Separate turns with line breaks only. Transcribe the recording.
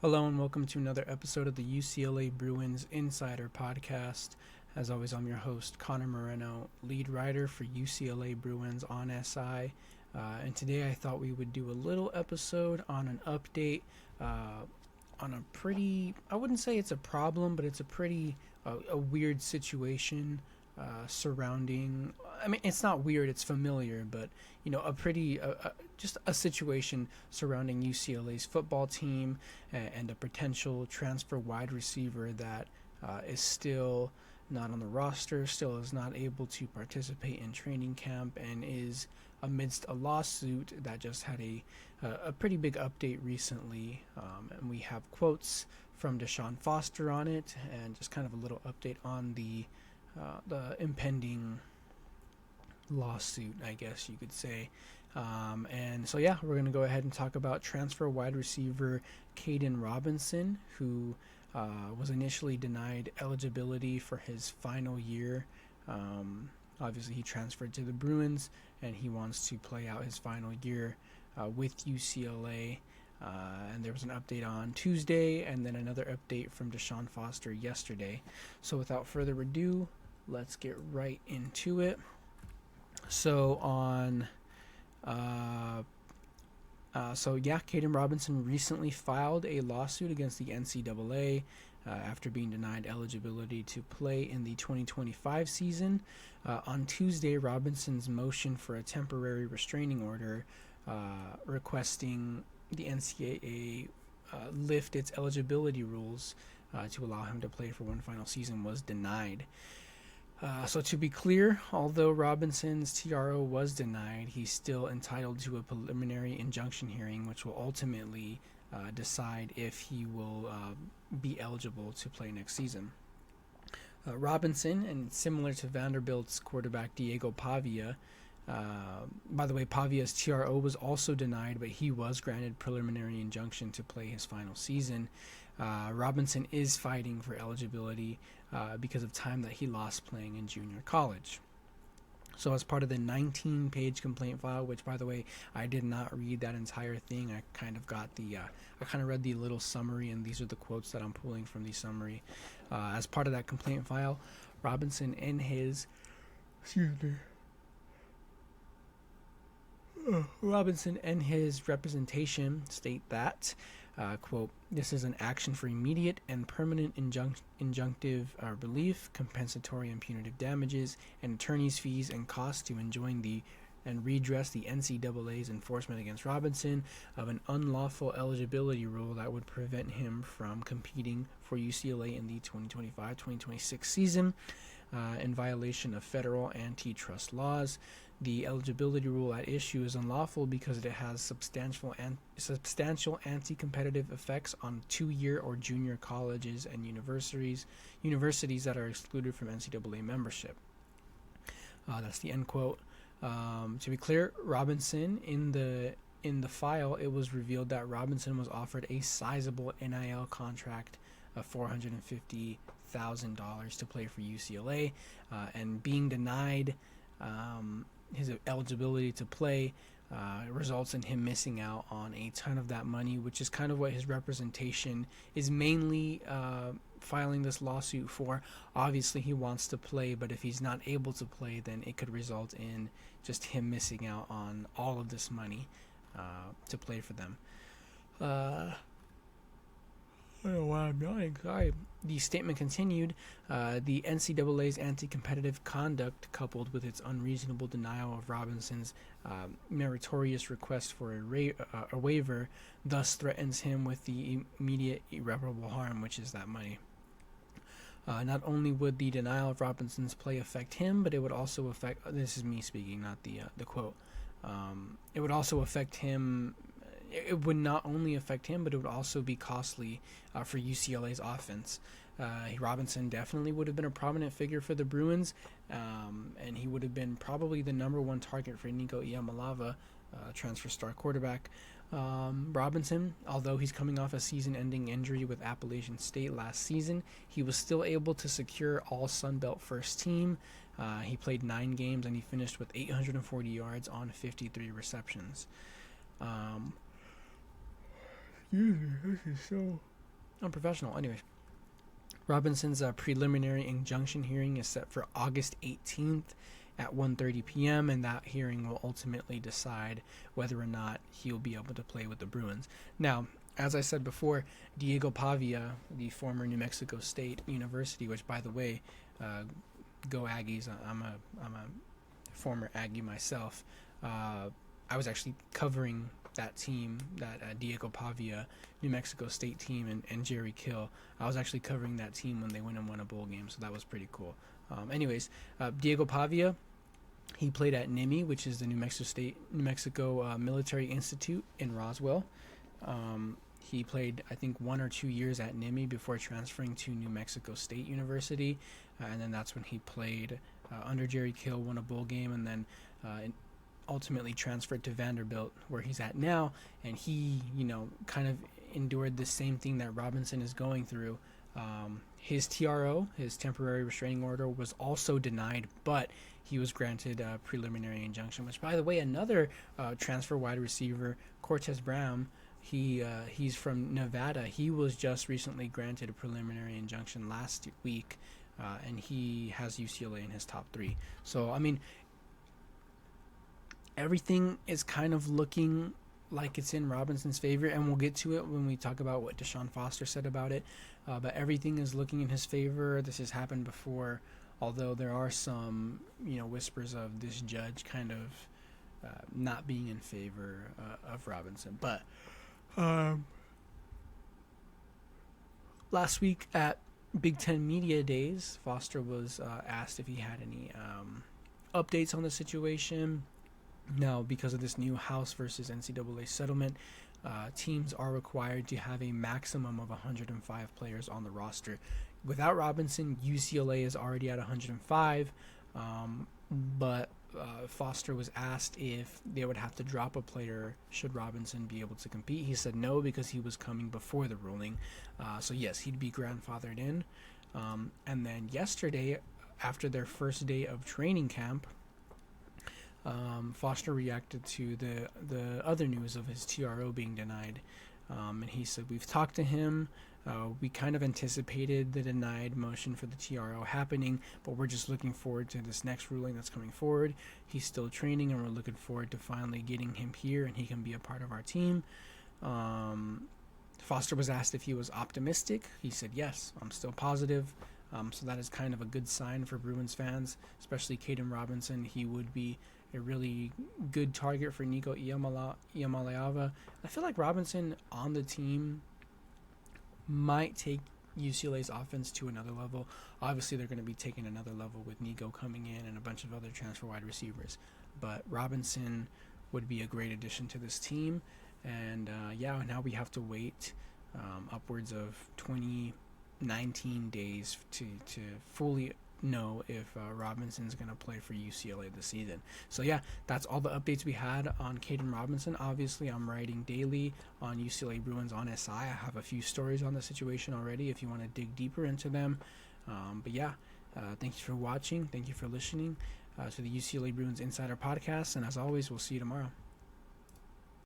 Hello and welcome to another episode of the UCLA Bruins Insider Podcast. As always, I'm your host, Connor Moreno, lead writer for UCLA Bruins on SI. And today I thought we would do a little episode on an update on a pretty, I wouldn't say it's a problem, but it's a pretty a weird situation surrounding, I mean, it's not weird, it's familiar, but, a pretty, just a situation surrounding UCLA's football team and a potential transfer wide receiver that is still not on the roster, still is not able to participate in training camp, and is amidst a lawsuit that just had a pretty big update recently. And we have quotes from Deshaun Foster on it, and just kind of a little update on the impending lawsuit, I guess you could say. And so, yeah, we're going to go ahead and talk about transfer wide receiver Kaedin Robinson, who was initially denied eligibility for his final year. Obviously, he transferred to the Bruins, and he wants to play out his final year with UCLA. And there was an update on Tuesday, and then another update from Deshaun Foster yesterday. So without further ado, let's get right into it. So Kaedin Robinson recently filed a lawsuit against the NCAA after being denied eligibility to play in the 2025 season. On Tuesday, Robinson's motion for a temporary restraining order requesting the NCAA lift its eligibility rules to allow him to play for one final season was denied. So to be clear, although Robinson's TRO was denied, he's still entitled to a preliminary injunction hearing, which will ultimately decide if he will be eligible to play next season. Robinson, and similar to Vanderbilt's quarterback Diego Pavia, by the way, Pavia's TRO was also denied, but he was granted preliminary injunction to play his final season. Robinson is fighting for eligibility because of time that he lost playing in junior college. So as part of the 19-page complaint file, which, by the way, I did not read that entire thing. I kind of read the little summary, and these are the quotes that I'm pulling from the summary. As part of that complaint file, Robinson and his representation state that, quote, "This is an action for immediate and permanent injunctive relief, compensatory and punitive damages, and attorney's fees and costs to enjoin and redress the NCAA's enforcement against Robinson of an unlawful eligibility rule that would prevent him from competing for UCLA in the 2025-2026 season in violation of federal antitrust laws. The eligibility rule at issue is unlawful because it has substantial anti-competitive effects on two-year or junior colleges and universities that are excluded from NCAA membership." That's the end quote. To be clear, Robinson, in the file, it was revealed that Robinson was offered a sizable NIL contract of $450,000 to play for UCLA, and being denied his eligibility to play results in him missing out on a ton of that money, which is kind of what his representation is mainly filing this lawsuit for. Obviously, he wants to play, but if he's not able to play, then it could result in just him missing out on all of this money to play for them. I don't know why I'm yawning. Sorry. The statement continued, the NCAA's anti-competitive conduct, coupled with its unreasonable denial of Robinson's meritorious request for a waiver, thus threatens him with the immediate irreparable harm, which is that money. Not only would the denial of Robinson's play affect him, but it would also affect, this is me speaking, not the quote, it would also affect him. It would not only affect him, but it would also be costly for UCLA's offense. Robinson definitely would have been a prominent figure for the Bruins, and he would have been probably the number one target for Nico Iamalava, transfer star quarterback. Robinson, although he's coming off a season-ending injury with Appalachian State last season, he was still able to secure all Sun Belt first team. He played 9 games, and he finished with 840 yards on 53 receptions. Excuse me, this is so unprofessional. Anyways, Robinson's preliminary injunction hearing is set for August 18th at 1:30 p.m., and that hearing will ultimately decide whether or not he'll be able to play with the Bruins. Now, as I said before, Diego Pavia, the former New Mexico State University, which, by the way, go Aggies. I'm a former Aggie myself. I was actually covering that team, that Diego Pavia New Mexico State team, and Jerry Kill. I was actually covering that team when they went and won a bowl game, so that was pretty cool. Diego Pavia, he played at NIMI, which is the New Mexico Military Institute in Roswell. He played, I think, 1 or 2 years at NIMI before transferring to New Mexico State University, and then that's when he played under Jerry Kill, won a bowl game, and then ultimately transferred to Vanderbilt, where he's at now. And he, kind of endured the same thing that Robinson is going through. His TRO, his temporary restraining order, was also denied, but he was granted a preliminary injunction, which, by the way, another transfer wide receiver, Cortez Brown, he's from Nevada. He was just recently granted a preliminary injunction last week, and he has UCLA in his top 3. So, I mean, everything is kind of looking like it's in Robinson's favor, and we'll get to it when we talk about what Deshaun Foster said about it. But everything is looking in his favor. This has happened before, although there are some, whispers of this judge kind of not being in favor of Robinson. But last week at Big Ten Media Days, Foster was asked if he had any updates on the situation. Now, because of this new House versus NCAA settlement, teams are required to have a maximum of 105 players on the roster. Without Robinson, UCLA is already at 105, but Foster was asked if they would have to drop a player should Robinson be able to compete. He said no, because he was coming before the ruling. So yes, he'd be grandfathered in. And then yesterday, after their first day of training camp, Foster reacted to the other news of his TRO being denied, and he said, "We've talked to him. We kind of anticipated the denied motion for the TRO happening, but we're just looking forward to this next ruling that's coming forward. He's still training, and we're looking forward to finally getting him here, and he can be a part of our team." Foster was asked if he was optimistic. He said, "Yes, I'm still positive." So that is kind of a good sign for Bruins fans, especially Kaedin Robinson. He would be a really good target for Nico Iamaleava. I feel like Robinson on the team might take UCLA's offense to another level. Obviously, they're going to be taking another level with Nico coming in and a bunch of other transfer wide receivers. But Robinson would be a great addition to this team. And now we have to wait upwards of 19 days to fully know if Robinson's going to play for UCLA this season. So that's all the updates we had on Kaedin Robinson. Obviously, I'm writing daily on UCLA Bruins on SI. I have a few stories on the situation already if you want to dig deeper into them. Thank you for watching. Thank you for listening to the UCLA Bruins Insider Podcast. And as always, we'll see you tomorrow.